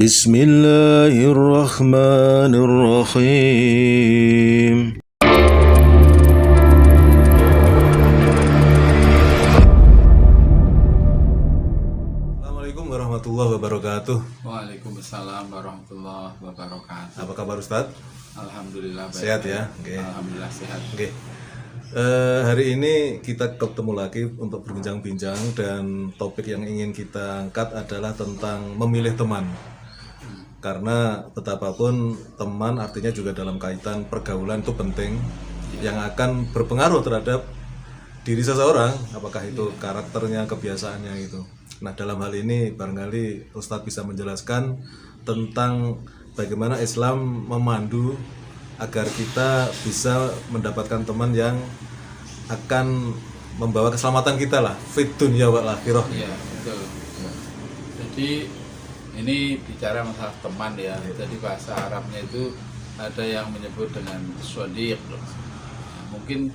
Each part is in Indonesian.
Bismillahirrahmanirrahim. Assalamualaikum warahmatullahi wabarakatuh. Waalaikumsalam warahmatullahi wabarakatuh. Apa kabar Ustadz? Alhamdulillah baik. Sehat ya? Oke. Alhamdulillah sehat. Oke. Hari ini kita ketemu lagi untuk berbincang-bincang, dan topik yang ingin kita angkat adalah tentang memilih teman. Karena betapapun teman artinya juga dalam kaitan pergaulan itu penting, yang akan berpengaruh terhadap diri seseorang, apakah itu karakternya, kebiasaannya itu. Nah, dalam hal ini barangkali Ustadz bisa menjelaskan tentang bagaimana Islam memandu agar kita bisa mendapatkan teman yang akan membawa keselamatan kita lah, fit dunya wal akhirah. Iya, betul. Jadi ini bicara masalah teman ya. Jadi bahasa Arabnya itu ada yang menyebut dengan shadiq. Mungkin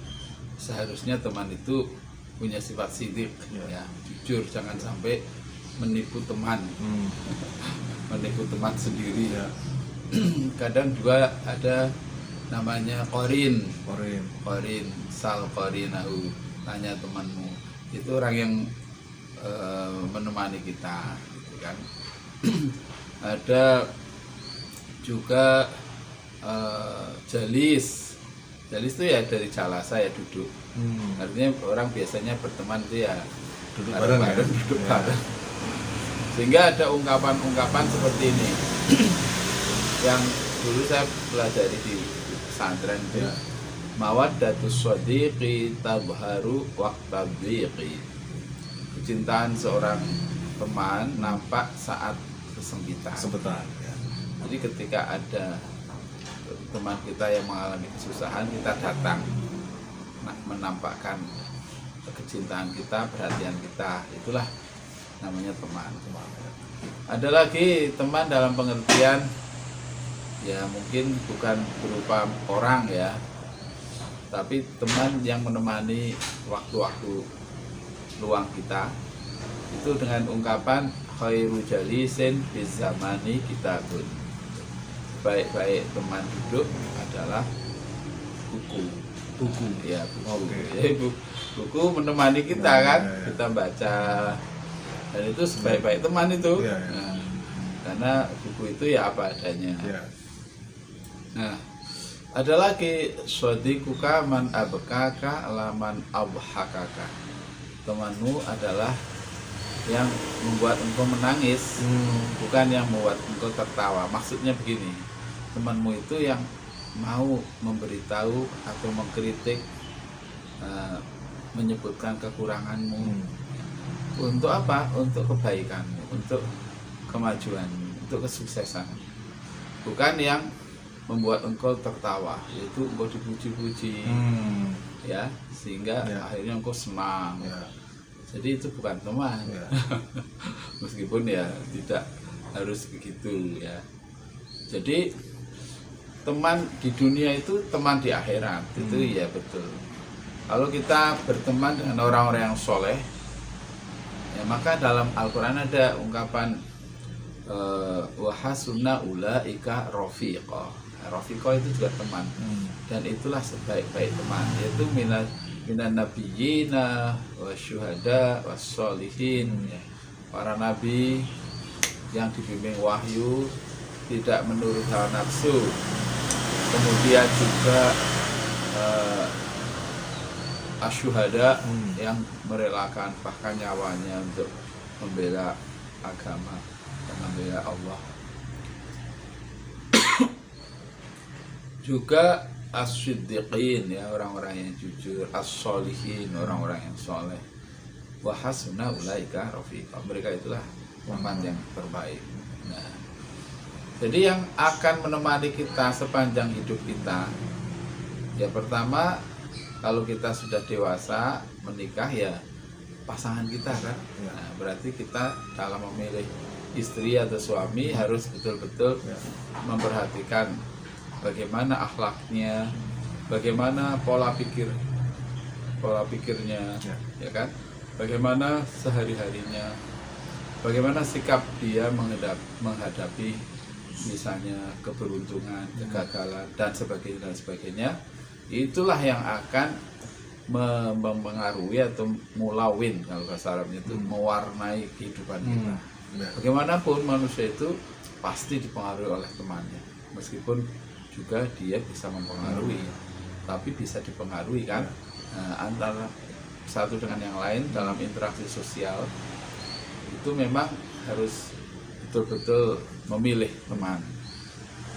seharusnya teman itu punya sifat sidik, ya, jujur, jangan sampai menipu teman, menipu teman sendiri. Ya. Kadang juga ada namanya korin, sal korinahu, tanya temanmu. Itu orang yang menemani kita, gitu kan. Ada juga jalis itu ya dari jalasa, ya duduk. Artinya orang biasanya berteman itu ya Duduk bareng, duduk bareng. Sehingga ada ungkapan-ungkapan seperti ini yang dulu saya pelajari di pesantren itu. Mawaddatus shadiqi tabharu waqta dhiqi. Kecintaan seorang teman nampak saat kesempitan. Jadi ketika ada teman kita yang mengalami kesusahan, kita datang, menampakkan kecintaan kita, perhatian kita. Itulah namanya teman. Ada lagi teman dalam pengertian ya mungkin bukan berupa orang ya, tapi teman yang menemani waktu-waktu luang kita. Itu dengan ungkapan khairu jalisin biz zamani kitabun. Baik-baik teman duduk adalah buku. Ya, buku. Okay. Buku menemani kita kan. Kita baca, dan itu sebaik-baik teman itu. Nah, karena buku itu ya apa adanya. Nah, ada lagi shadiquka man abkaka laman abhakaka. Temanmu adalah yang membuat engkau menangis, bukan yang membuat engkau tertawa. Maksudnya begini, temanmu itu yang mau memberitahu atau mengkritik, menyebutkan kekuranganmu. Untuk apa? Untuk kebaikanmu, untuk kemajuanmu, untuk kesuksesan. Bukan yang membuat engkau tertawa, yaitu engkau dipuji-puji, ya, sehingga akhirnya engkau senang. Jadi itu bukan teman. Meskipun ya tidak harus begitu ya. Jadi teman di dunia itu teman di akhirat, itu ya betul. Kalau kita berteman dengan orang-orang yang soleh, ya maka dalam Al-Quran ada ungkapan wahasuna ulaika rafiqah. Rafiqah itu juga teman, dan itulah sebaik-baik teman, yaitu minan nabiyina wasyuhada wassolihin. Para nabi yang dibimbing wahyu, tidak menurut hawa nafsu, kemudian juga asyuhada yang merelakan bahkan nyawanya untuk membela agama dan membela Allah. Juga as-siddiqin, ya, orang-orang yang jujur, as-solihin, orang-orang yang soleh. Wa hasuna ulaika rafiqa, mereka itulah teman yang terbaik. Nah, jadi yang akan menemani kita sepanjang hidup kita, ya pertama, kalau kita sudah dewasa menikah, ya pasangan kita kan. Nah, berarti kita dalam memilih istri atau suami harus betul-betul memperhatikan bagaimana akhlaknya, bagaimana pola pikirnya, ya kan, bagaimana sehari-harinya, bagaimana sikap dia menghadapi misalnya keberuntungan, kegagalan dan sebagainya. Itulah yang akan mempengaruhi atau mulawin kalau bahasa Arabnya itu mewarnai kehidupan kita. Bagaimanapun manusia itu pasti dipengaruhi oleh temannya, meskipun juga dia bisa mempengaruhi, tapi bisa dipengaruhi kan antara satu dengan yang lain dalam interaksi sosial. Itu memang harus betul-betul memilih teman.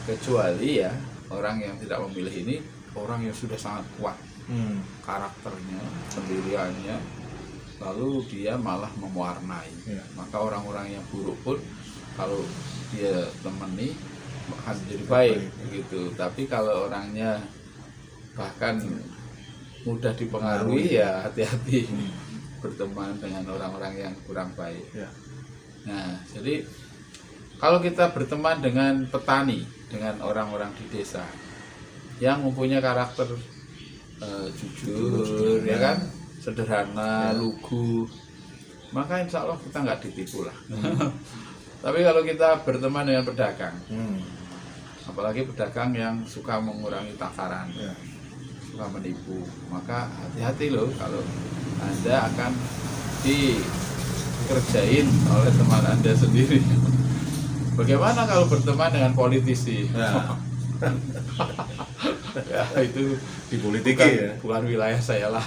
Kecuali ya orang yang tidak memilih ini orang yang sudah sangat kuat karakternya, pendiriannya, lalu dia malah mewarnai. Maka orang-orang yang buruk pun kalau dia temani akan jadi baik begitu. Tapi kalau orangnya bahkan mudah dipengaruhi, ya hati-hati berteman dengan orang-orang yang kurang baik. Nah, jadi kalau kita berteman dengan petani, dengan orang-orang di desa yang mempunyai karakter jujur, ya kan, sederhana, lugu, maka insya Allah kita nggak ditipu lah. Tapi kalau kita berteman dengan pedagang, apalagi pedagang yang suka mengurangi takaran, suka menipu, maka hati-hati loh kalau Anda akan dikerjain oleh teman Anda sendiri. Bagaimana kalau berteman dengan politisi? Ya itu dipolitiki bukan wilayah saya lah.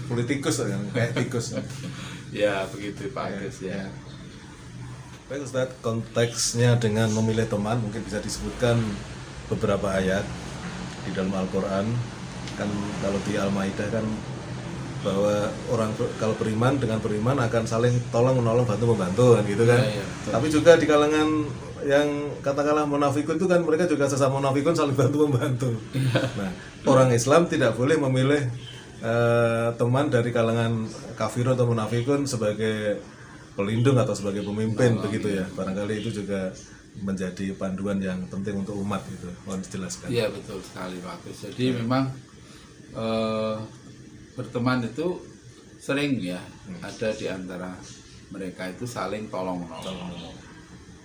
Politikus kan, kayak tikus. Ya begitu Pak Agus ya. Baik Ustadz, konteksnya dengan memilih teman mungkin bisa disebutkan beberapa ayat di dalam Al-Quran. Kan kalau di Al-Maidah kan bahwa orang kalau beriman dengan beriman akan saling tolong menolong, bantu membantu kan gitu kan. Tapi juga di kalangan yang katakanlah munafikun itu kan mereka juga sesama munafikun saling bantu membantu. Nah, orang Islam tidak boleh memilih teman dari kalangan kafir atau munafikun sebagai pelindung atau sebagai pemimpin begitu ya. Barangkali itu juga menjadi panduan yang penting untuk umat gitu. Mohon dijelaskan. Iya betul sekali Pak Agus. Jadi memang berteman itu sering ya ada di antara mereka itu saling tolong menolong.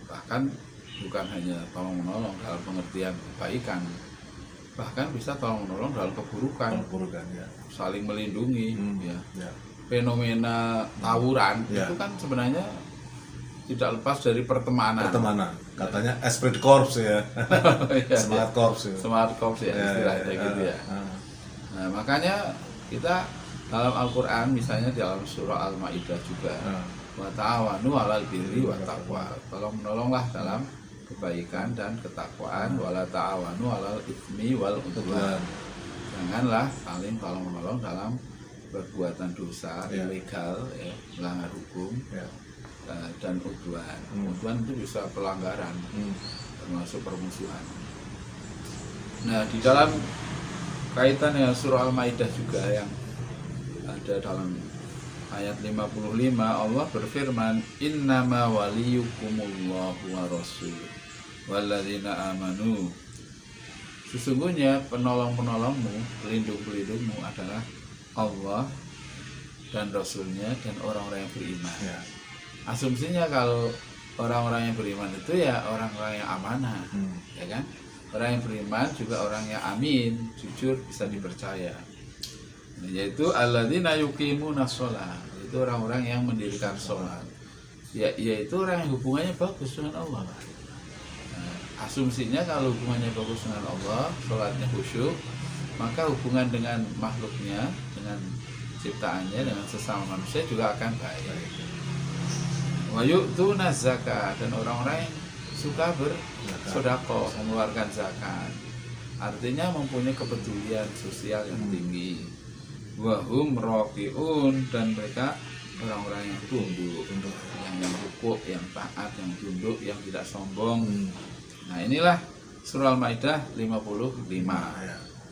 Bahkan bukan hanya tolong menolong dalam pengertian kebaikan, bahkan bisa tolong menolong dalam keburukan ya. Saling melindungi ya. Fenomena tawuran itu kan sebenarnya tidak lepas dari pertemanan. Katanya esprit corps ya. Semangat corps ya. Semangat corps ya istilahnya gitu ya. Nah, makanya kita dalam Al-Quran misalnya di dalam surah Al-Maidah juga wa ta'awanu 'alal birri wa taqwa, tolong menolonglah dalam kebaikan dan ketakwaan, wala ta'awanu 'alal itsmi wal udwan, janganlah saling tolong menolong dalam perbuatan dosa ilegal ya, melanggar hukum dan udwan. Udwan itu bisa pelanggaran termasuk permusuhan. Nah, di dalam kaitan dengan surah Al-Maidah juga yang ada dalam ayat 55 Allah berfirman innama waliyukumullahu wa rasul walladzina amanu, sesungguhnya penolong-penolongmu, pelindung-pelindungmu adalah Allah dan Rasulnya dan orang-orang yang beriman. Asumsinya kalau orang-orang yang beriman itu ya orang-orang yang amanah, ya kan? Orang yang beriman juga orang yang amin, jujur, bisa dipercaya. Yaitu alladzina yuqimunas shalah, itu orang-orang yang mendirikan sholat. Yaitu orang yang hubungannya bagus dengan Allah. Nah, asumsinya kalau hubungannya bagus dengan Allah, sholatnya khusyuk, maka hubungan dengan makhluknya, dengan ciptaannya, dengan sesama manusia juga akan baik. Wa yu'tunaz zakat, dan orang-orang yang suka bersedekah, mengeluarkan zakat, artinya mempunyai kepedulian sosial yang tinggi. Wahum raqiun, dan mereka orang-orang yang tunduk, yang rukuk, yang taat, yang tunduk, yang tidak sombong. Nah, inilah surah Al-Maidah 55.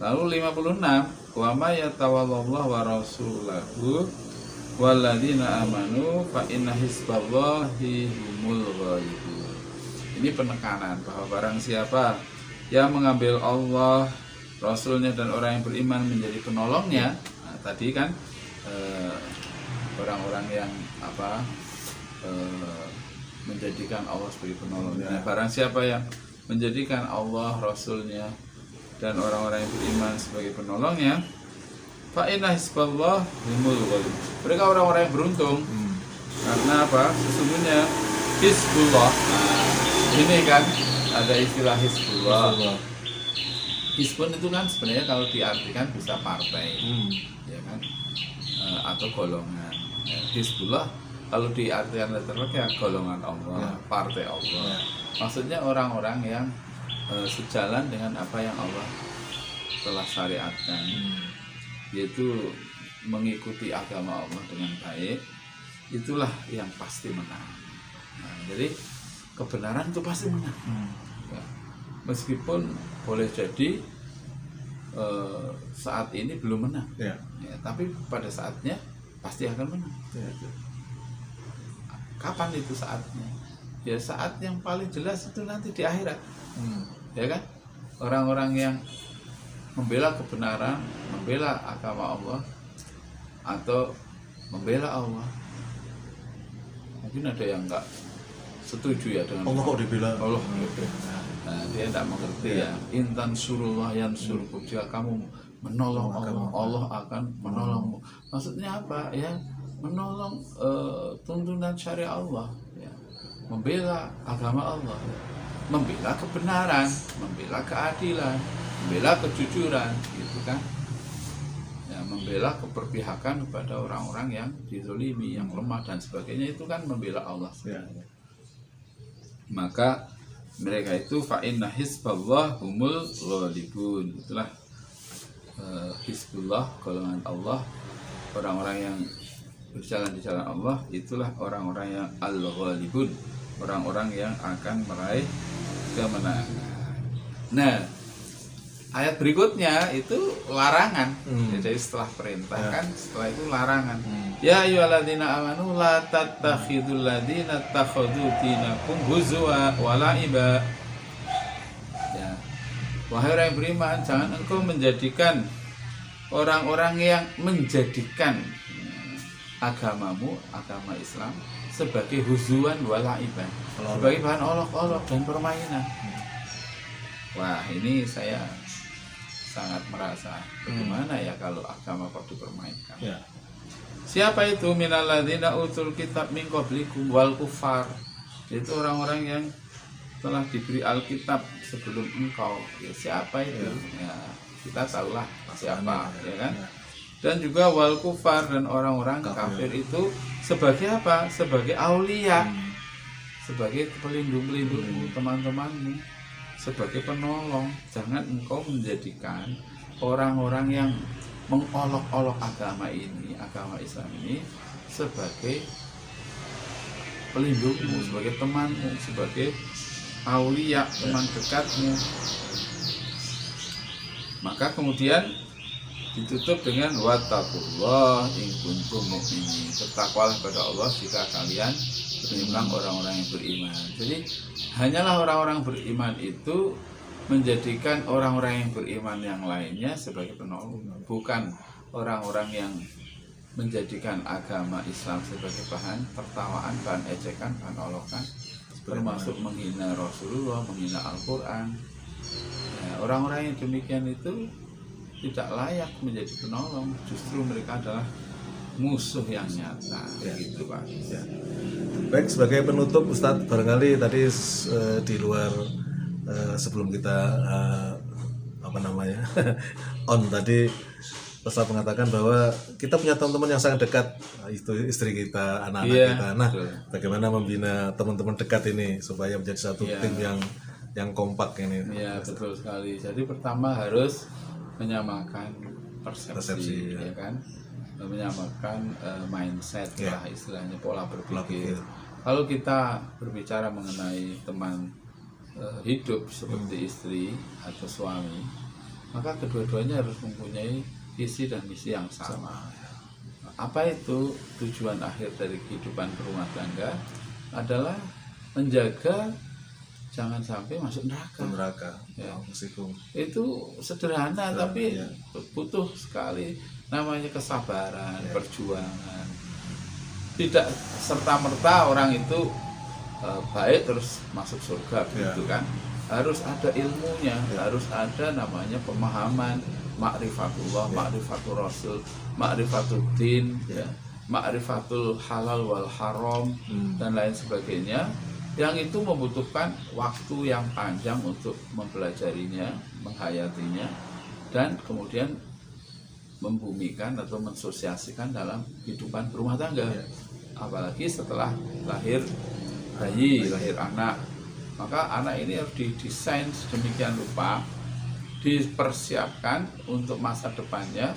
Lalu 56, wa may yatawallallahu wa rasulahu walladzina amanu fa inna hizballahi humul ghalibun. Ini penekanan bahwa barang siapa yang mengambil Allah, Rasulnya dan orang yang beriman menjadi penolongnya. Nah, tadi kan orang-orang yang menjadikan Allah sebagai penolongnya. Barang siapa yang menjadikan Allah, Rasulnya, dan orang-orang yang beriman sebagai penolongnya, fa inna hizballah humul ghalibun. Mereka orang-orang yang beruntung. Karena apa? Sesungguhnya Hizbullah. Ini kan ada istilah Hizbullah. Hizbun itu kan sebenarnya kalau diartikan bisa partai, ya kan, atau golongan. Hizbullah kalau diartikan literal ya golongan Allah, partai Allah. Maksudnya orang-orang yang sejalan dengan apa yang Allah telah syariatkan, yaitu mengikuti agama Allah dengan baik. Itulah yang pasti menang. Nah, jadi kebenaran itu pasti menang. Ya. Meskipun boleh jadi saat ini belum menang, ya, tapi pada saatnya pasti akan menang. Kapan itu saatnya? Ya saat yang paling jelas itu nanti di akhirat, ya kan? Orang-orang yang membela kebenaran, membela agama Allah, atau membela Allah. Mungkin ada yang enggak setuju ya dengan Allah kok dibela Allah. Nah, dia tidak mengerti ya. Intan surullah yang surku. Jika kamu menolong Allah, Allah akan menolongmu. Maksudnya apa ya? Menolong tuntunan syariat Allah, ya. Membela agama Allah, membela kebenaran, membela keadilan, membela kejujuran, gitu kan? Ya, membela keberpihakan kepada orang-orang yang dizolimi, yang lemah dan sebagainya, itu kan membela Allah sebenarnya. Maka mereka itu fa inna hizballah humul ghalibun. Itulah Hizbullah, golongan Allah, orang-orang yang berjalan di jalan Allah, itulah orang-orang yang al-ghalibun, orang-orang yang akan meraih kemenangan. Nah, ayat berikutnya itu larangan. Jadi setelah perintah kan, setelah itu larangan. Ya ayyuhalladzina amanu la tattakhidul ladzina takhadhu dinakum huzwa wa la'iba. Ya. Wahai orang yang beriman, jangan engkau menjadikan orang-orang yang menjadikan agamamu, agama Islam sebagai huzuan wa la'iban, sebagai bahan olok-olok dan permainan. Wah, ini saya sangat merasa bagaimana ya kalau agama kok dipermainkan. Siapa itu? Minal ladzina utul kitab min qablikum wal kufar. Itu orang-orang yang telah diberi Alkitab sebelum engkau. Ya, siapa itu? Ya, kita tahulah siapa, ya kan? Dan juga wal kufar, dan orang-orang kafir itu sebagai apa? Sebagai aulia, sebagai pelindung-pelindungmu, teman-temanmu, sebagai penolong. Jangan engkau menjadikan orang-orang yang mengolok-olok agama ini, agama Islam ini, sebagai pelindungmu, sebagai temanmu, sebagai aulia, teman dekatmu. Maka kemudian ditutup dengan wattaqullah in kuntum mu'minin. Bertakwalah kepada Allah jika kalian memang orang-orang yang beriman. Jadi hanyalah orang-orang beriman itu menjadikan orang-orang yang beriman yang lainnya sebagai penolong, bukan orang-orang yang menjadikan agama Islam sebagai bahan tertawaan, bahan ejekan, bahan olokan, termasuk menghina Rasulullah, menghina Al-Quran. Ya, orang-orang yang demikian itu tidak layak menjadi penolong, justru mereka adalah musuh yang nyata. Gitu Pak. Baik, sebagai penutup Ustadz, barangkali tadi di luar sebelum kita on tadi, Ustadz mengatakan bahwa kita punya teman-teman yang sangat dekat, itu istri kita, anak-anak kita. Nah, bagaimana membina teman-teman dekat ini supaya menjadi satu tim yang kompak ini? Iya, betul sekali. Jadi pertama harus menyamakan persepsi, ya kan, menyamakan mindset lah istilahnya, pola berpikir. Kalau kita berbicara mengenai teman hidup seperti istri atau suami, maka kedua-duanya harus mempunyai visi dan misi yang sama. Apa itu tujuan akhir dari kehidupan berumah tangga? Adalah menjaga jangan sampai masuk neraka. Ya. Itu sederhana, tapi butuh sekali namanya kesabaran, perjuangan. tidak serta-merta orang itu baik terus masuk surga begitu kan. Harus ada ilmunya, harus ada namanya pemahaman, ma'rifatullah, ma'rifatul rasul, ma'rifatul din, ya, ma'rifatul halal wal haram dan lain sebagainya, yang itu membutuhkan waktu yang panjang untuk mempelajarinya, menghayatinya, dan kemudian membumikan atau mensosiasikan dalam kehidupan berumah tangga. Apalagi setelah lahir bayi, lahir anak, maka anak ini harus didesain sedemikian rupa, dipersiapkan untuk masa depannya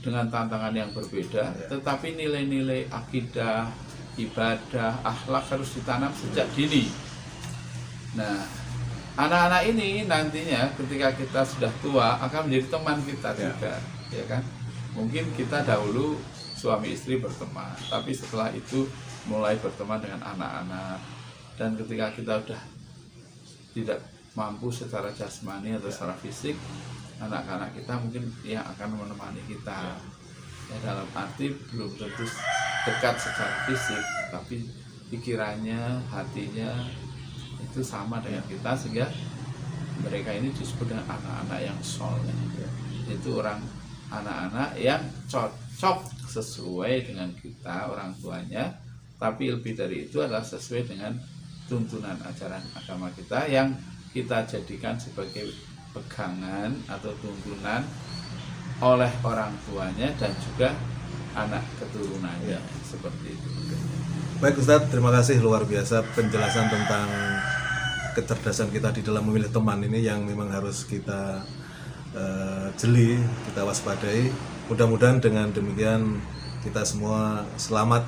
dengan tantangan yang berbeda, tetapi nilai-nilai akidah, ibadah, akhlak harus ditanam sejak dini. Nah, anak-anak ini nantinya ketika kita sudah tua akan menjadi teman kita juga, ya kan? Mungkin kita dahulu suami istri berteman, tapi setelah itu mulai berteman dengan anak-anak, dan ketika kita sudah tidak mampu secara jasmani atau secara fisik, anak-anak kita mungkin yang akan menemani kita, ya, dalam arti belum tentu dekat secara fisik, tapi pikirannya, hatinya itu sama dengan kita, sehingga mereka ini disebut dengan anak-anak yang soleh. Itu anak-anak yang cocok sesuai dengan kita orang tuanya, tapi lebih dari itu adalah sesuai dengan tuntunan ajaran agama kita yang kita jadikan sebagai pegangan atau tuntunan oleh orang tuanya dan juga anak keturunannya, seperti itu. Baik Ustadz, terima kasih, luar biasa penjelasan tentang kecerdasan kita di dalam memilih teman ini yang memang harus kita jeli, kita waspadai. Mudah-mudahan dengan demikian kita semua selamat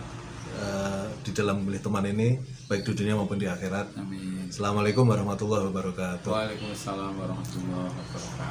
di dalam memilih teman ini, baik di dunia maupun di akhirat. Amin. Assalamualaikum warahmatullahi wabarakatuh. Waalaikumsalam warahmatullahi wabarakatuh.